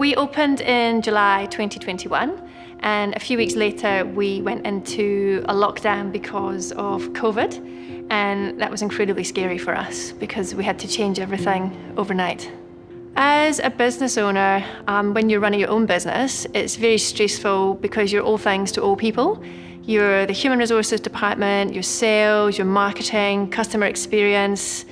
We opened in July 2021, and a few weeks later we went into a lockdown because of COVID, and that was incredibly scary for us because we had to change everything overnight. As a business owner, when you're running your own business, it's very stressful because you're all things to all people. You're the human resources department, your sales, your marketing, customer experience.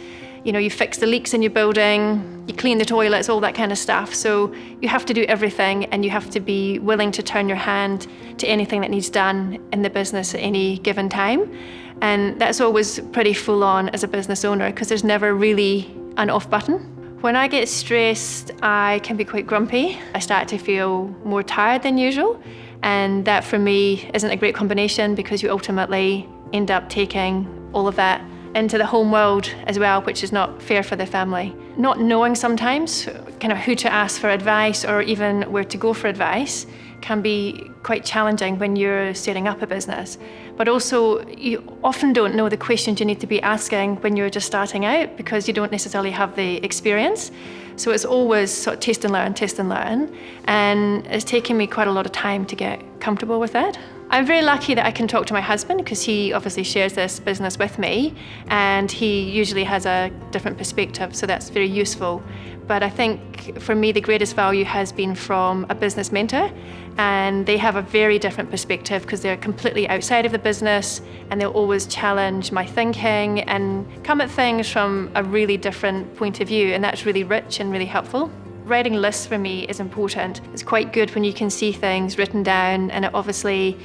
You fix the leaks in your building, you clean the toilets, all that kind of stuff. So you have to do everything, and you have to be willing to turn your hand to anything that needs done in the business at any given time. And that's always pretty full on as a business owner because there's never really an off button. When I get stressed, I can be quite grumpy. I start to feel more tired than usual. And that for me isn't a great combination because you ultimately end up taking all of that into the home world as well, which is not fair for the family. Not knowing sometimes kind of who to ask for advice or even where to go for advice can be quite challenging when you're setting up a business. But also, you often don't know the questions you need to be asking when you're just starting out because you don't necessarily have the experience. So it's always sort of test and learn. And it's taken me quite a lot of time to get comfortable with that. I'm very lucky that I can talk to my husband because he obviously shares this business with me, and he usually has a different perspective, so that's very useful. But I think for me the greatest value has been from a business mentor, and they have a very different perspective because they're completely outside of the business, and they'll always challenge my thinking and come at things from a really different point of view, and that's really rich and really helpful. Writing lists for me is important. It's quite good when you can see things written down, and it obviously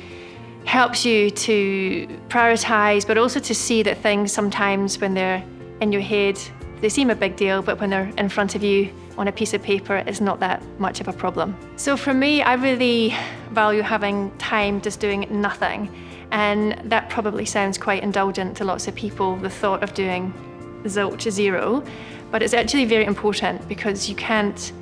helps you to prioritize, but also to see that things sometimes when they're in your head, they seem a big deal, but when they're in front of you on a piece of paper, it's not that much of a problem. So for me, I really value having time just doing nothing. And that probably sounds quite indulgent to lots of people, the thought of doing zilch, zero. But it's actually very important because you can't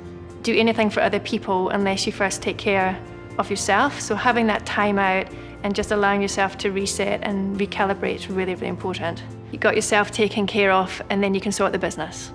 do anything for other people unless you first take care of yourself. So having that time out and just allowing yourself to reset and recalibrate is really, really important. You got yourself taken care of, and then you can sort the business.